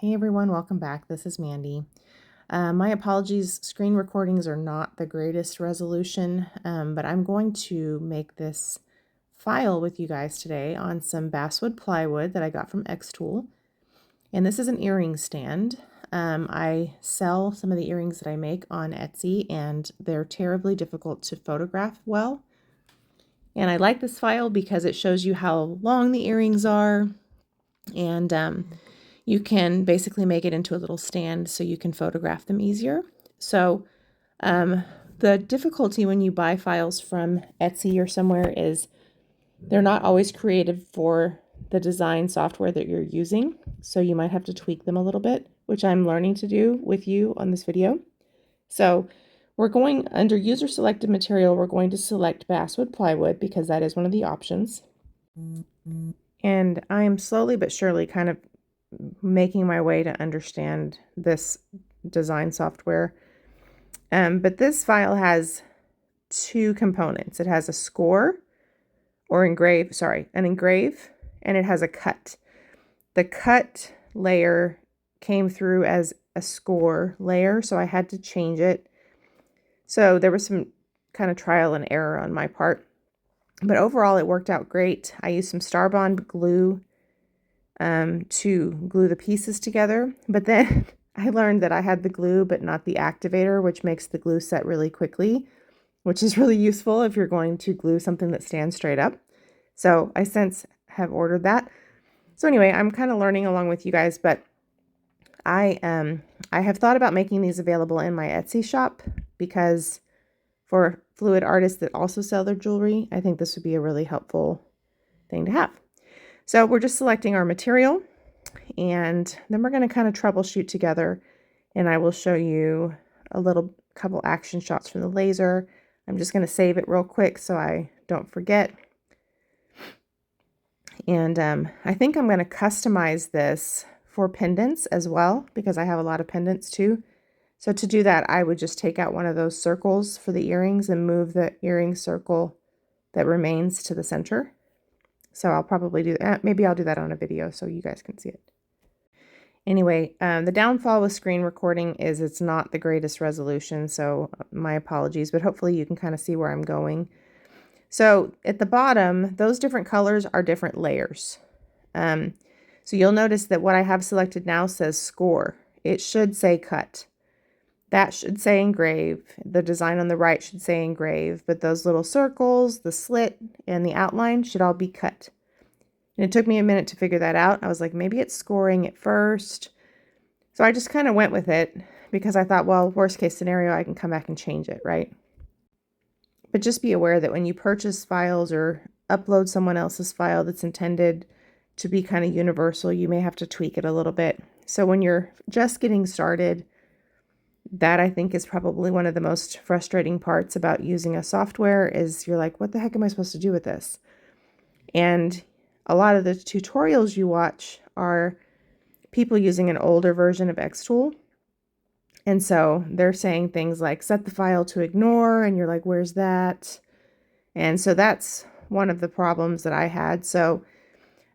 Hey everyone, welcome back. This is Mandy. My apologies, screen recordings are not the greatest resolution, but I'm going to make this file with you guys today on some basswood plywood that I got from xtool. And this is an earring stand. I sell some of the earrings that I make on Etsy, and they're terribly difficult to photograph well. And I like this file because it shows you how long the earrings are, and you can basically make it into a little stand so you can photograph them easier. So the difficulty when you buy files from Etsy or somewhere is they're not always created for the design software that you're using. So you might have to tweak them a little bit, which I'm learning to do with you on this video. So we're going under user selected material, we're going to select basswood plywood because that is one of the options. And I am slowly but surely kind of making my way to understand this design software. But this file has two components. It has a score or engrave, an engrave, and it has a cut. The cut layer came through as a score layer, so I had to change it. So there was some kind of trial and error on my part, but overall it worked out great. I used some Starbond glue to glue the pieces together, but then I learned that I had the glue but not the activator, which makes the glue set really quickly, which is really useful if you're going to glue something that stands straight up. So I since have ordered that. So anyway, I'm kind of learning along with you guys, but I have thought about making these available in my Etsy shop because for fluid artists that also sell their jewelry, I think this would be a really helpful thing to have. So we're just selecting our material, and then we're going to kind of troubleshoot together, and I will show you a couple action shots from the laser. I'm just going to save it real quick so I don't forget. And I think I'm going to customize this for pendants as well because I have a lot of pendants too. So to do that, I would just take out one of those circles for the earrings and move the earring circle that remains to the center. So I'll probably do that. Maybe I'll do that on a video so you guys can see it. Anyway, the downfall with screen recording is it's not the greatest resolution, so my apologies, but hopefully you can kind of see where I'm going. So at the bottom, those different colors are different layers. So you'll notice that what I have selected now says score. It should say cut. That should say engrave. The design on the right should say engrave, but those little circles, the slit, and the outline should all be cut. And it took me a minute to figure that out. I was like, maybe it's scoring at first. So I just kind of went with it because I thought, well, worst case scenario, I can come back and change it, right? But just be aware that when you purchase files or upload someone else's file that's intended to be kind of universal, you may have to tweak it a little bit. So when you're just getting started, that I think is probably one of the most frustrating parts about using a software is you're like, what the heck am I supposed to do with this? And a lot of the tutorials you watch are people using an older version of xtool. And so they're saying things like set the file to ignore, and you're like, where's that? And so that's one of the problems that I had. So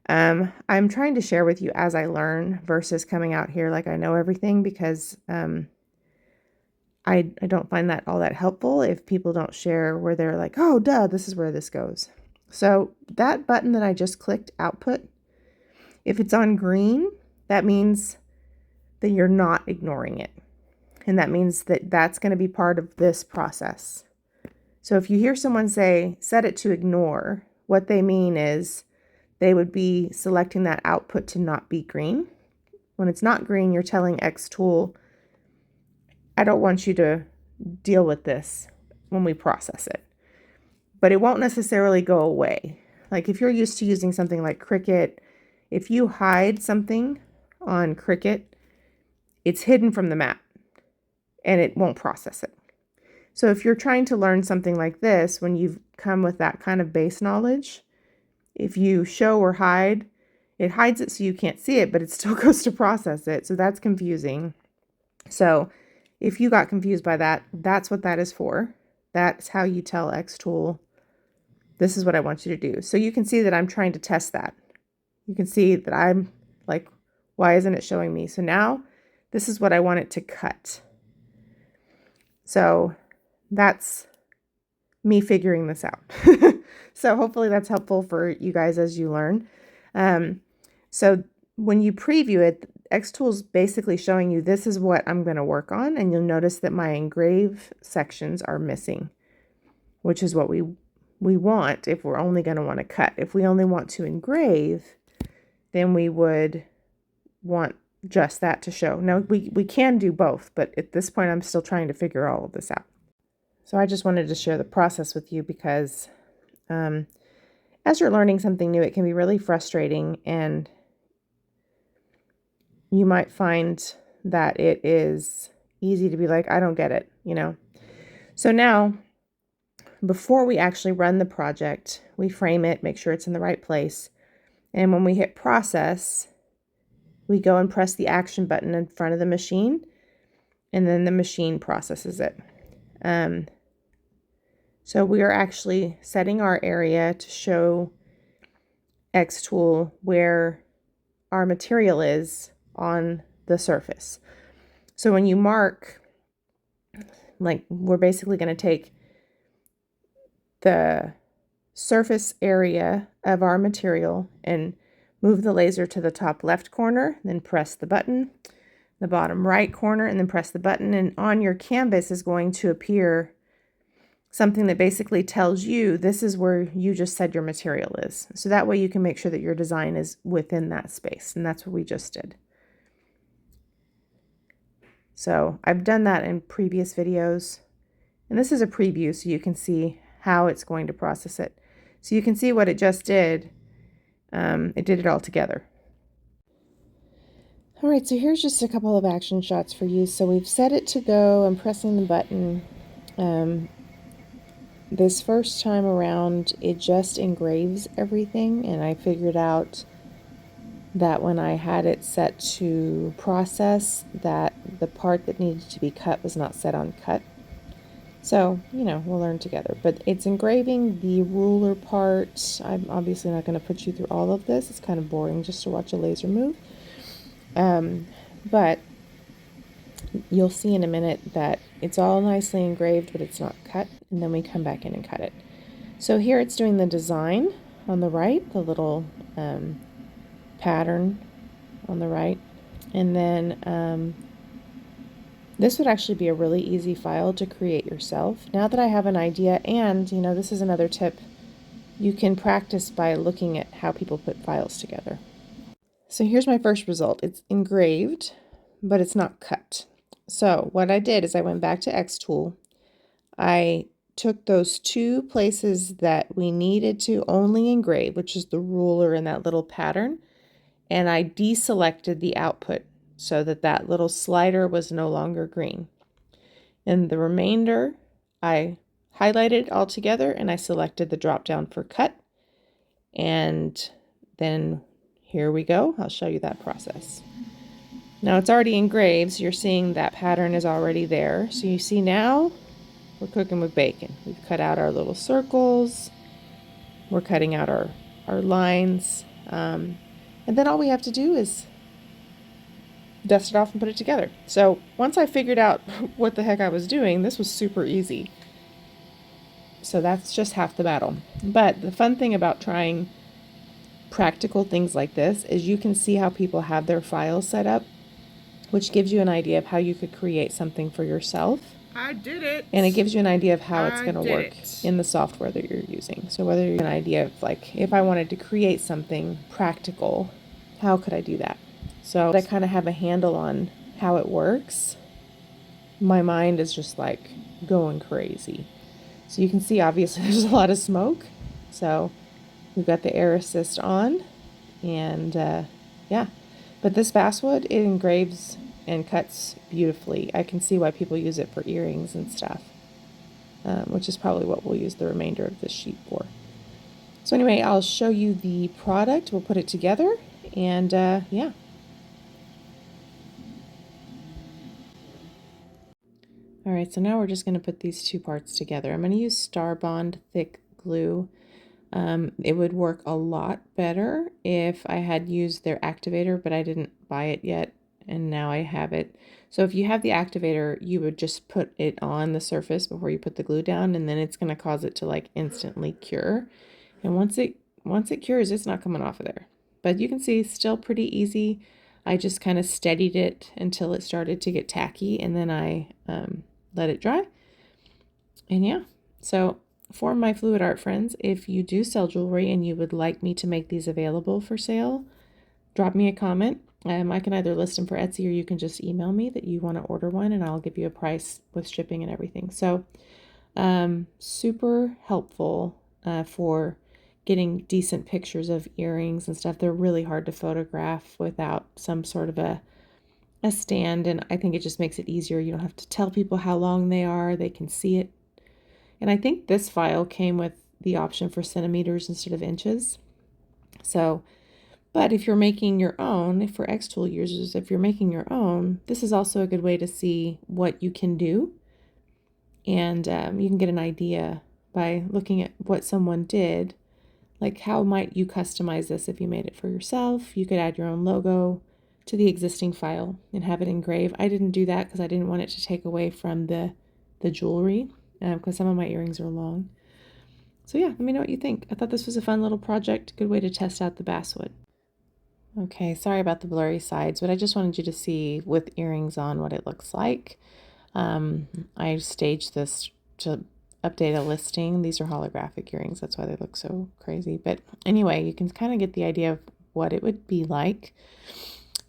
I'm trying to share with you as I learn versus coming out here like I know everything, because I don't find that all that helpful if people don't share where they're like, oh, duh, this is where this goes. So that button that I just clicked, output, if it's on green, that means that you're not ignoring it. And that means that that's going to be part of this process. So if you hear someone say, set it to ignore, what they mean is they would be selecting that output to not be green. When it's not green, you're telling xtool, I don't want you to deal with this when we process it. But it won't necessarily go away. Like if you're used to using something like Cricut, if you hide something on Cricut, it's hidden from the map and it won't process it. So if you're trying to learn something like this, when you've come with that kind of base knowledge, if you show or hide, it hides it so you can't see it, but it still goes to process it. So that's confusing. So if you got confused by that, that's what that is for. That's how you tell xtool, this is what I want you to do. So you can see that I'm trying to test that. You can see that I'm like, Why isn't it showing me? So now this is what I want it to cut. So that's me figuring this out. So hopefully that's helpful for you guys as you learn. So when you preview it, xtool is basically showing you this is what I'm going to work on, and you'll notice that my engrave sections are missing, which is what we want if we're only going to want to cut. If we only want to engrave, then we would want just that to show. Now we can do both, but at this point I'm still trying to figure all of this out. So I just wanted to share the process with you because as you're learning something new, it can be really frustrating, and you might find that it is easy to be like, I don't get it, you know. So now, before we actually run the project, we frame it, make sure it's in the right place. And when we hit process, we go and press the action button in front of the machine, and then the machine processes it. So we are actually setting our area to show xtool where our material is on the surface. So when you mark, like, we're basically going to take the surface area of our material and move the laser to the top left corner, then press the button, the bottom right corner, and then press the button, and on your canvas is going to appear something that basically tells you this is where you just said your material is. So that way you can make sure that your design is within that space, and that's what we just did. So I've done that in previous videos, and this is a preview so you can see how it's going to process it. So you can see what it just did. It did it all together. All right, so here's just a couple of action shots for you. So we've set it to go. I'm pressing the button. This first time around, it just engraves everything, and I figured out that when I had it set to process, that the part that needed to be cut was not set on cut. So, you know, we'll learn together. But it's engraving the ruler part. I'm obviously not going to put you through all of this. It's kind of boring just to watch a laser move. But you'll see in a minute that it's all nicely engraved, but it's not cut. And then we come back in and cut it. So here it's doing the design on the right, the little pattern on the right. And then this would actually be a really easy file to create yourself. Now that I have an idea, and you know, this is another tip, you can practice by looking at how people put files together. So here's my first result. It's engraved, but it's not cut. So what I did is I went back to xtool. I took those two places that we needed to only engrave, which is the ruler and that little pattern, and I deselected the output so that that little slider was no longer green. And the remainder, I highlighted all together and I selected the drop down for cut. And then here we go. I'll show you that process. Now it's already engraved, so you're seeing that pattern is already there. So you see now we're cooking with bacon. We've cut out our little circles. We're cutting out our lines. And then all we have to do is dust it off and put it together. So once I figured out what the heck I was doing, this was super easy. So that's just half the battle. But the fun thing about trying practical things like this is you can see how people have their files set up, which gives you an idea of how you could create something for yourself. I did it. And it gives you an idea of how it's going to work in the software that you're using. So whether you're an idea of like, if I wanted to create something practical, how could I do that? So I kind of have a handle on how it works. My mind is just like going crazy. So you can see obviously there's a lot of smoke. So we've got the air assist on, and yeah. But this basswood, it engraves and cuts beautifully. I can see why people use it for earrings and stuff, which is probably what we'll use the remainder of this sheet for. So anyway, I'll show you the product. We'll put it together, and yeah. Alright, so now we're just going to put these two parts together. I'm going to use Star Bond thick glue. It would work a lot better if I had used their activator, but I didn't buy it yet, and now I have it. So if you have the activator, you would just put it on the surface before you put the glue down, and then it's going to cause it to like instantly cure. And once it cures, it's not coming off of there. But you can see still pretty easy. I just kind of steadied it until it started to get tacky, and then I let it dry. And yeah, so for my fluid art friends, if you do sell jewelry and you would like me to make these available for sale, drop me a comment. I can either list them for Etsy, or you can just email me that you want to order one, and I'll give you a price with shipping and everything. So super helpful for getting decent pictures of earrings and stuff. They're really hard to photograph without some sort of a stand, and I think it just makes it easier. You don't have to tell people how long they are. They can see it. And I think this file came with the option for centimeters instead of inches. So, but if you're making your own, for xtool users, if you're making your own, this is also a good way to see what you can do. And you can get an idea by looking at what someone did. Like, how might you customize this if you made it for yourself? You could add your own logo to the existing file and have it engraved. I didn't do that because I didn't want it to take away from the jewelry, because some of my earrings are long. So yeah, let me know what you think. I thought this was a fun little project, good way to test out the basswood. Okay, sorry about the blurry sides, but I just wanted you to see with earrings on what it looks like. I staged this to update a listing. These are holographic earrings, that's why they look so crazy. But anyway, you can kind of get the idea of what it would be like.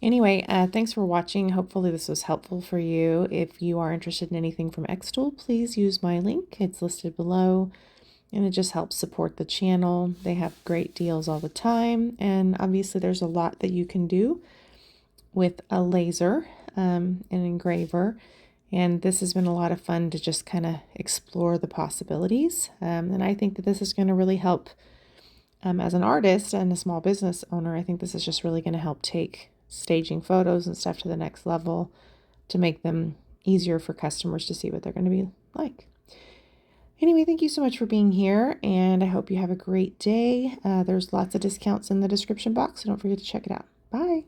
Anyway, thanks for watching. Hopefully this was helpful for you. If you are interested in anything from xtool, please use my link. It's listed below, and it just helps support the channel. They have great deals all the time, and obviously there's a lot that you can do with a laser, an engraver, and this has been a lot of fun to just kind of explore the possibilities. And I think that this is going to really help as an artist and a small business owner. I think this is just really going to help take staging photos and stuff to the next level to make them easier for customers to see what they're going to be like. Anyway, thank you so much for being here, and I hope you have a great day. There's lots of discounts in the description box, so don't forget to check it out. Bye.